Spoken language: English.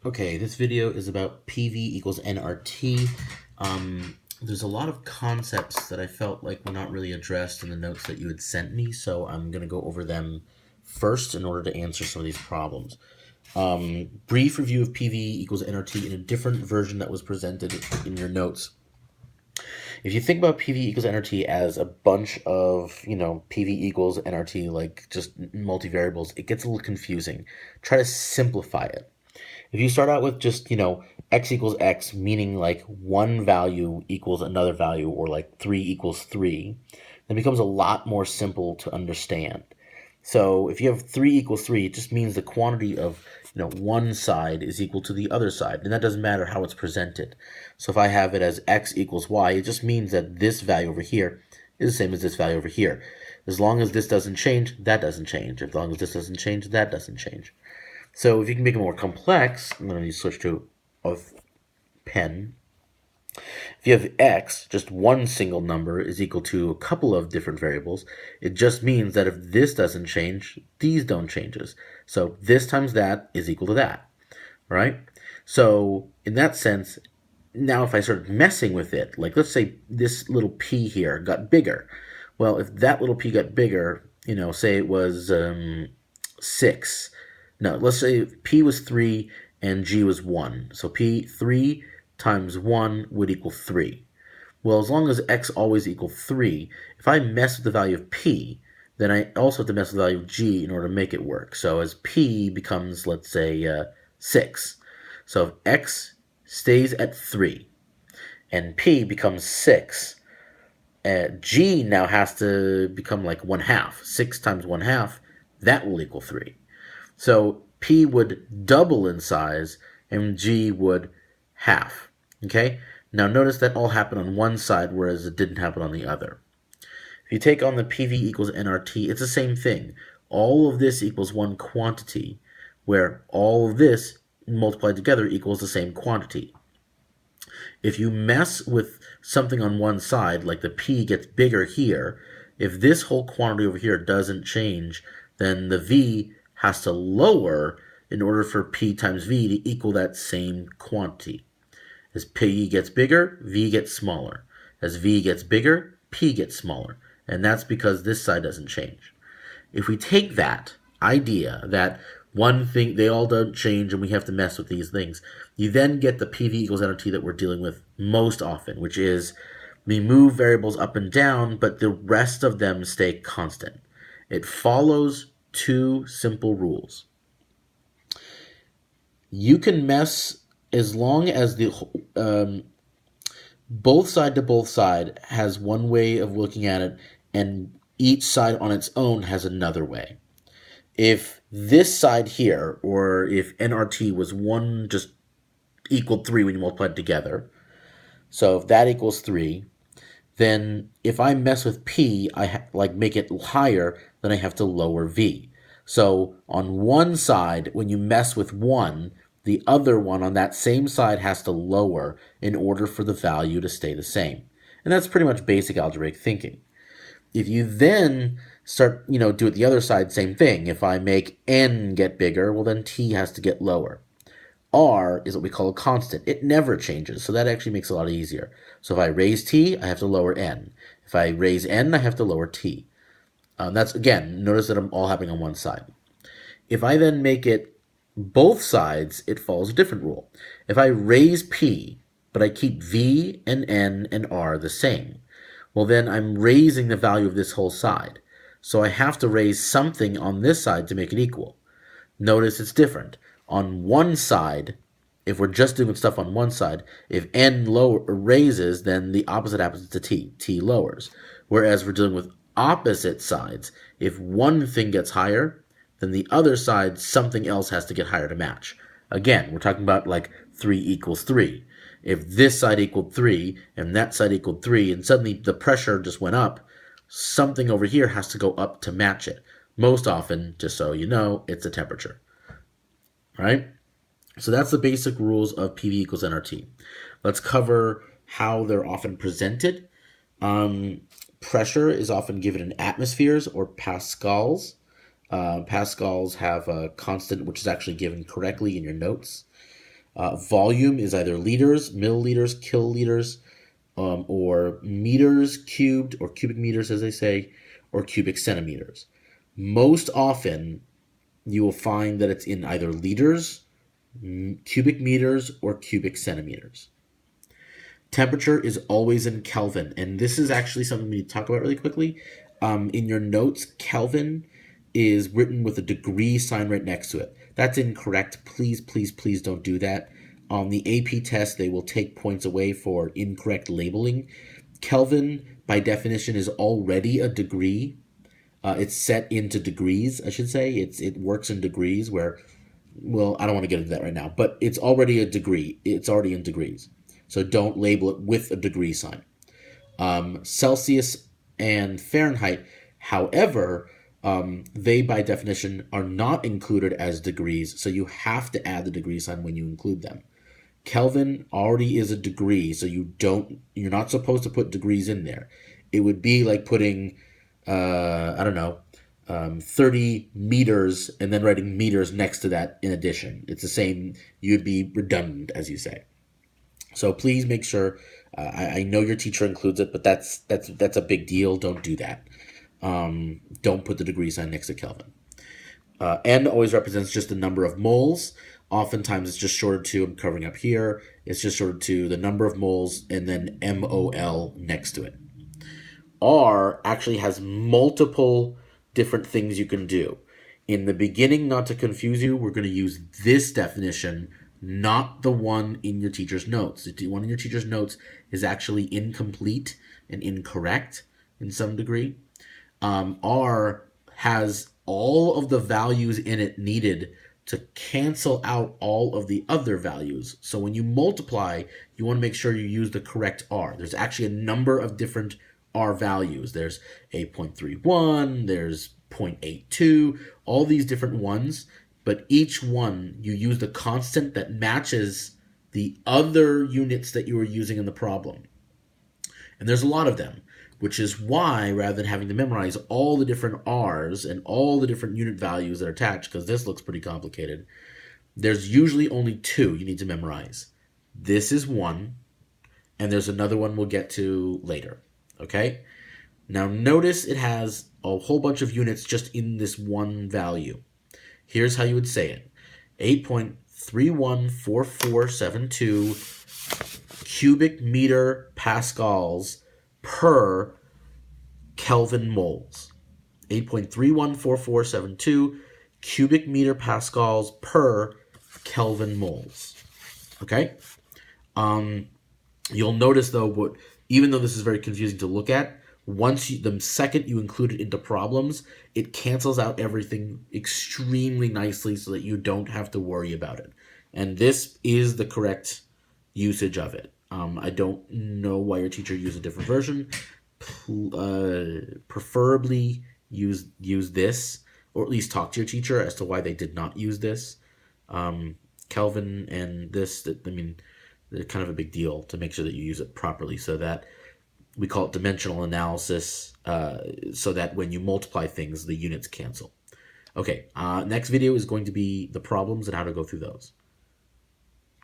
Okay, this video is about PV equals nRT. There's a lot of concepts that I felt like were not really addressed in the notes that you had sent me, so I'm going to go over them first in order to answer some of these problems. Brief review of PV equals nRT in a different version that was presented in your notes. If you think about PV equals nRT as a bunch of, PV equals nRT, like just multivariables, it gets a little confusing. Try to simplify it. If you start out with just, x equals x, meaning like one value equals another value, or like 3 equals 3, then it becomes a lot more simple to understand. So if you have 3 equals 3, it just means the quantity of, one side is equal to the other side, and that doesn't matter how it's presented. So if I have it as x equals y, it just means that this value over here is the same as this value over here. As long as this doesn't change, that doesn't change. As long as this doesn't change, that doesn't change. So if you can make it more complex, I'm going to switch to a pen. If you have x, just one single number is equal to a couple of different variables, it just means that if this doesn't change, these don't changes. So this times that is equal to that, right? So in that sense, now if I start messing with it, like let's say this little p here got bigger. Well, if that little p got bigger, say it was 6. No, let's say p was 3 and g was 1. So p 3 times 1 would equal 3. Well, as long as x always equals 3, if I mess with the value of p, then I also have to mess with the value of g in order to make it work. So as p becomes, let's say, 6. So if x stays at 3 and p becomes 6, g now has to become like 1/2. 6 times 1/2, that will equal 3. So p would double in size and g would half. Okay? Now notice that all happened on one side, whereas it didn't happen on the other. If you take on the PV equals nRT, it's the same thing. All of this equals one quantity, where all of this multiplied together equals the same quantity. If you mess with something on one side, like the p gets bigger here, if this whole quantity over here doesn't change, then the v has to lower in order for p times v to equal that same quantity. As p gets bigger, v gets smaller. As v gets bigger, p gets smaller. And that's because this side doesn't change. If we take that idea that one thing, they all don't change and we have to mess with these things, you then get the PV equals nRT that we're dealing with most often, which is we move variables up and down, but the rest of them stay constant. It follows two simple rules. You can mess as long as the both side to both side has one way of looking at it, and each side on its own has another way. If this side here, or if nRT was 1 just equaled 3 when you multiply it together, so if that equals 3, then if I mess with p, I make it higher, then I have to lower v. So on one side, when you mess with 1, the other one on that same side has to lower in order for the value to stay the same. And that's pretty much basic algebraic thinking. If you then start, do it the other side, same thing. If I make n get bigger, well then t has to get lower. R is what we call a constant. It never changes, so that actually makes it a lot easier. So if I raise t, I have to lower n. If I raise n, I have to lower t. That's, again, notice that I'm all happening on one side. If I then make it both sides, it follows a different rule. If I raise p, but I keep v and n and r the same, well then I'm raising the value of this whole side. So I have to raise something on this side to make it equal. Notice it's different. On one side, if we're just doing stuff on one side, if n raises, then the opposite happens to t. T lowers. Whereas we're dealing with opposite sides. If one thing gets higher, then the other side, something else has to get higher to match. Again, we're talking about like 3 equals 3. If this side equaled 3 and that side equaled 3 and suddenly the pressure just went up, something over here has to go up to match it. Most often, just so you know, it's the temperature. Right? So that's the basic rules of PV equals nRT. Let's cover how they're often presented. Pressure is often given in atmospheres or pascals. Pascals have a constant which is actually given correctly in your notes. Volume is either liters, milliliters, kiloliters, or meters cubed, or cubic meters as they say, or cubic centimeters. Most often, you will find that it's in either liters, cubic meters, or cubic centimeters. Temperature is always in Kelvin, and this is actually something we need to talk about really quickly. In your notes, Kelvin is written with a degree sign right next to it. That's incorrect. Please, please, please don't do that. On the AP test, they will take points away for incorrect labeling. Kelvin, by definition, is already a degree. It's set into degrees, I should say. It works in degrees where, well, I don't want to get into that right now, but it's already a degree. It's already in degrees. So don't label it with a degree sign. Celsius and Fahrenheit, however, they by definition are not included as degrees, so you have to add the degree sign when you include them. Kelvin already is a degree, so you're not supposed to put degrees in there. It would be like putting, 30 meters and then writing meters next to that in addition. It's the same. You'd be redundant, as you say. So please make sure. I know your teacher includes it, but that's a big deal. Don't do that. Don't put the degree sign next to Kelvin. N always represents just the number of moles. Oftentimes it's just shorted to, I'm covering up here, it's just shorted to the number of moles and then MOL next to it. R actually has multiple different things you can do. In the beginning, not to confuse you, we're going to use this definition, not the one in your teacher's notes. The one in your teacher's notes is actually incomplete and incorrect in some degree. R has all of the values in it needed to cancel out all of the other values. So when you multiply, you want to make sure you use the correct R. There's actually a number of different R values. There's 8.31, there's 0.82, all these different ones, but each one you use the constant that matches the other units that you were using in the problem. And there's a lot of them, which is why, rather than having to memorize all the different R's and all the different unit values that are attached, because this looks pretty complicated, there's usually only two you need to memorize. This is one, and there's another one we'll get to later, okay? Now notice it has a whole bunch of units just in this one value. Here's how you would say it. 8.314472 cubic meter pascals per Kelvin moles. 8.314472 cubic meter pascals per Kelvin moles. Okay? You'll notice though, even though this is very confusing to look at, the second you include it into problems, it cancels out everything extremely nicely so that you don't have to worry about it. And this is the correct usage of it. I don't know why your teacher used a different version. Preferably use this, or at least talk to your teacher as to why they did not use this. Kelvin and this, they're kind of a big deal to make sure that you use it properly, so that we call it dimensional analysis, so that when you multiply things, the units cancel. Okay, next video is going to be the problems and how to go through those.